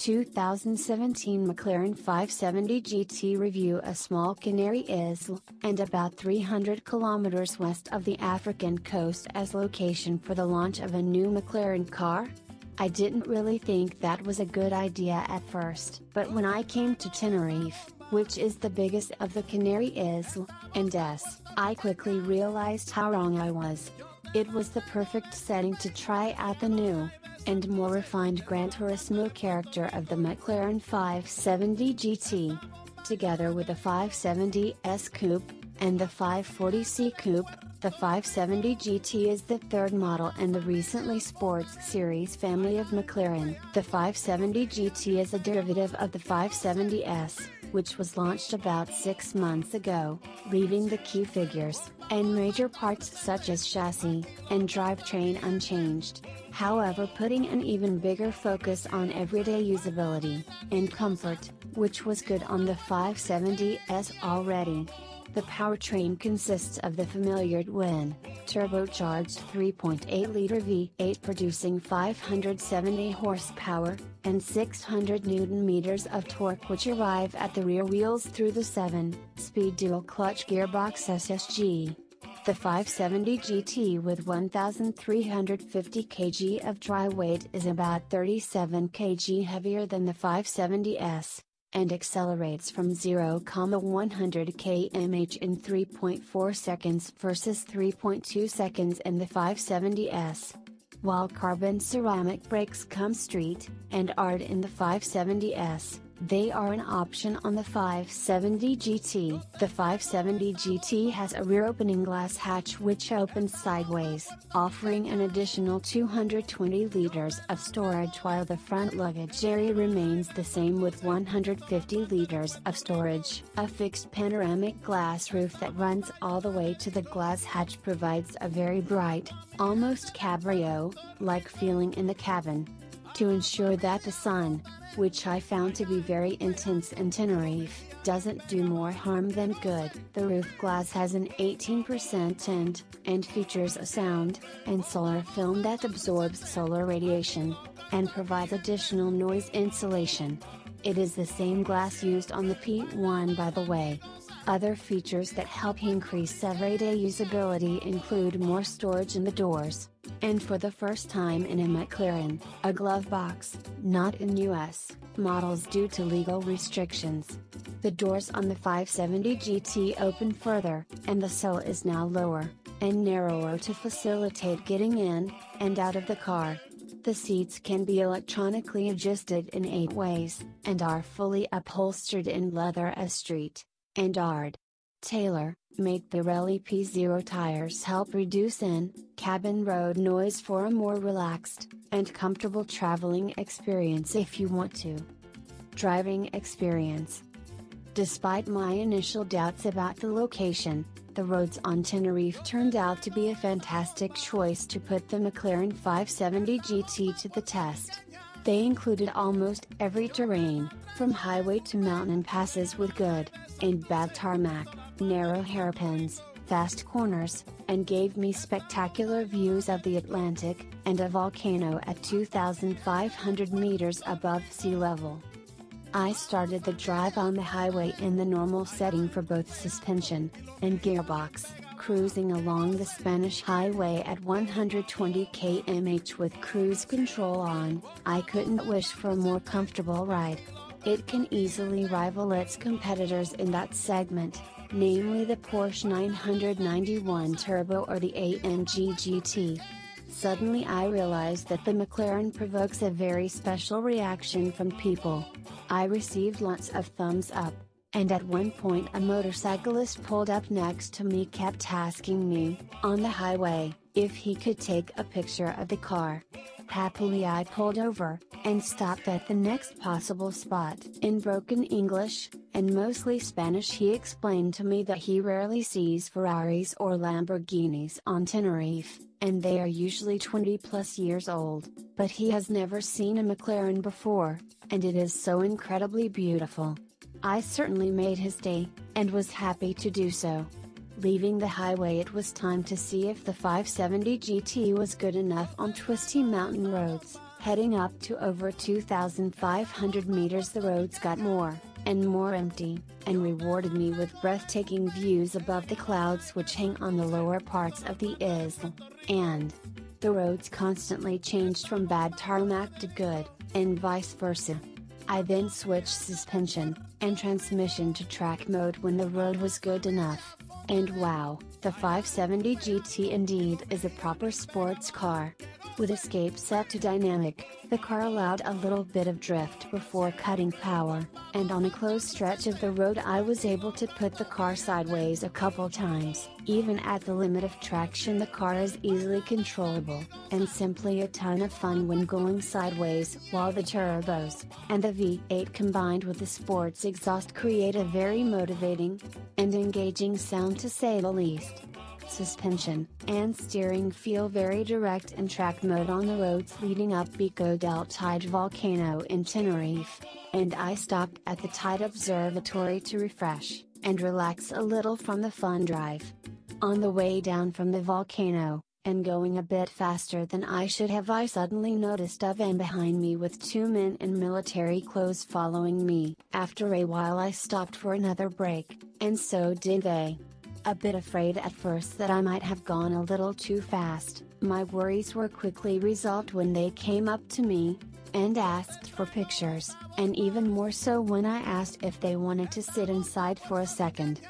2017 McLaren 570 GT review. A small Canary Isle, and about 300 kilometers west of the African coast as location for the launch of a new McLaren car? I didn't really think that was a good idea at first, but when I came to Tenerife, which is the biggest of the Canary Islands, I quickly realized how wrong I was. It was the perfect setting to try out the new, and more refined Gran Turismo character of the McLaren 570 GT. Together with the 570S Coupe, and the 540C Coupe, the 570 GT is the third model in the recently Sports Series family of McLaren. The 570 GT is a derivative of the 570S, which was launched about 6 months ago, leaving the key figures, and major parts such as chassis, and drivetrain unchanged, however putting an even bigger focus on everyday usability, and comfort, which was good on the 570S already. The powertrain consists of the familiar twin, turbocharged 3.8-liter V8 producing 570 horsepower, and 600 Nm of torque, which arrive at the rear wheels through the 7-speed dual-clutch gearbox SSG. The 570 GT with 1,350 kg of dry weight is about 37 kg heavier than the 570S, and accelerates from 0-100 km in 3.4 seconds versus 3.2 seconds in the 570S. While carbon ceramic brakes come street and hard in the 570S, they are an option on the 570 GT. The 570 GT has a rear opening glass hatch which opens sideways, offering an additional 220 liters of storage, while the front luggage area remains the same with 150 liters of storage. A fixed panoramic glass roof that runs all the way to the glass hatch provides a very bright, almost cabrio-like feeling in the cabin. To ensure that the sun, which I found to be very intense in Tenerife, doesn't do more harm than good, the roof glass has an 18% tint, and features a sound and solar film that absorbs solar radiation, and provides additional noise insulation. It is the same glass used on the P1, by the way. Other features that help increase everyday usability include more storage in the doors, and for the first time in a McLaren, a glove box, not in US models due to legal restrictions. The doors on the 570 GT open further, and the sill is now lower and narrower to facilitate getting in and out of the car. The seats can be electronically adjusted in 8 ways, and are fully upholstered in leather as street and hard. Tailor-made Pirelli P0 tires help reduce in-cabin road noise for a more relaxed and comfortable traveling experience if you want to. Driving experience. Despite my initial doubts about the location, the roads on Tenerife turned out to be a fantastic choice to put the McLaren 570 GT to the test. They included almost every terrain, from highway to mountain passes with good and bad tarmac, narrow hairpins, fast corners, and gave me spectacular views of the Atlantic, and a volcano at 2,500 meters above sea level. I started the drive on the highway in the normal setting for both suspension and gearbox, cruising along the Spanish highway at 120 km/h with cruise control on. I couldn't wish for a more comfortable ride. It can easily rival its competitors in that segment, namely the Porsche 991 Turbo or the AMG GT. Suddenly I realized that the McLaren provokes a very special reaction from people. I received lots of thumbs up, and at one point a motorcyclist pulled up next to me, kept asking me, on the highway, if he could take a picture of the car. Happily I pulled over, and stopped at the next possible spot. In broken English, and mostly Spanish, he explained to me that he rarely sees Ferraris or Lamborghinis on Tenerife, and they are usually 20+ years old, but he has never seen a McLaren before, and it is so incredibly beautiful. I certainly made his day, and was happy to do so. Leaving the highway, it was time to see if the 570 GT was good enough on twisty mountain roads. Heading up to over 2,500 meters, the roads got more and more empty, and rewarded me with breathtaking views above the clouds which hang on the lower parts of the isle, and the roads constantly changed from bad tarmac to good, and vice versa. I then switched suspension and transmission to track mode when the road was good enough. And wow, the 570 GT indeed is a proper sports car. With escape set to dynamic, the car allowed a little bit of drift before cutting power, and on a close stretch of the road I was able to put the car sideways a couple times. Even at the limit of traction, the car is easily controllable, and simply a ton of fun when going sideways, while the turbos and the V8 combined with the sports exhaust create a very motivating and engaging sound, to say the least. Suspension and steering feel very direct in track mode on the roads leading up Pico del Tide volcano in Tenerife, and I stopped at the Tide Observatory to refresh and relax a little from the fun drive. On the way down from the volcano, and going a bit faster than I should have, I suddenly noticed a van behind me with two men in military clothes following me. After a while I stopped for another break, and so did they. A bit afraid at first that I might have gone a little too fast, my worries were quickly resolved when they came up to me and asked for pictures, and even more so when I asked if they wanted to sit inside for a second.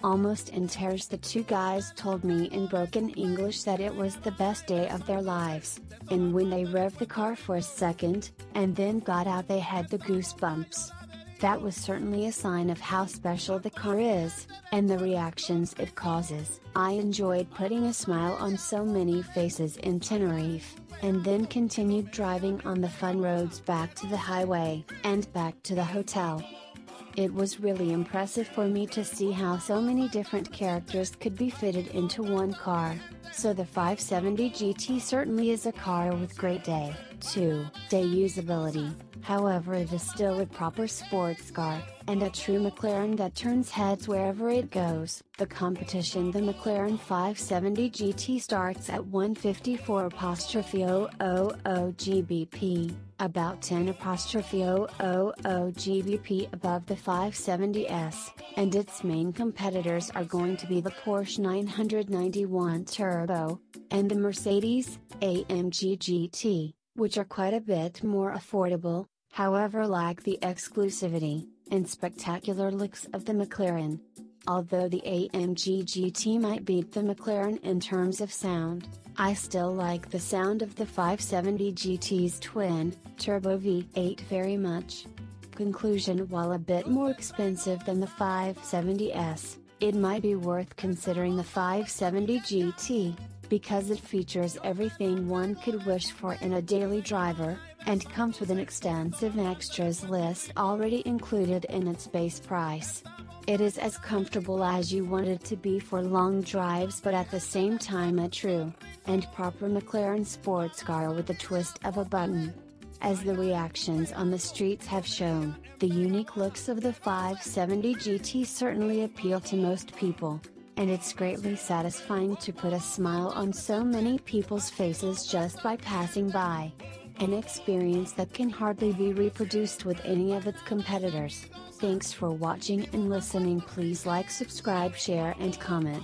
Almost in tears, the two guys told me in broken English that it was the best day of their lives, and when they revved the car for a second, and then got out, they had the goosebumps. That was certainly a sign of how special the car is, and the reactions it causes. I enjoyed putting a smile on so many faces in Tenerife, and then continued driving on the fun roads back to the highway, and back to the hotel. It was really impressive for me to see how so many different characters could be fitted into one car, so the 570 GT certainly is a car with great day-to-day usability. However, it is still a proper sports car, and a true McLaren that turns heads wherever it goes. The competition, the McLaren 570 GT, starts at 154,000 GBP, about 10,000 GBP above the 570S, and its main competitors are going to be the Porsche 991 Turbo, and the Mercedes-AMG GT, which are quite a bit more affordable, however lack the exclusivity and spectacular looks of the McLaren. Although the AMG GT might beat the McLaren in terms of sound, I still like the sound of the 570 GT's twin turbo V8 very much. Conclusion: while a bit more expensive than the 570S, it might be worth considering the 570 GT, because it features everything one could wish for in a daily driver, and comes with an extensive extras list already included in its base price. It is as comfortable as you want it to be for long drives, but at the same time a true and proper McLaren sports car with the twist of a button. As the reactions on the streets have shown, the unique looks of the 570 GT certainly appeal to most people, and it's greatly satisfying to put a smile on so many people's faces just by passing by. An experience that can hardly be reproduced with any of its competitors. Thanks for watching and listening. Please like, subscribe, share and comment.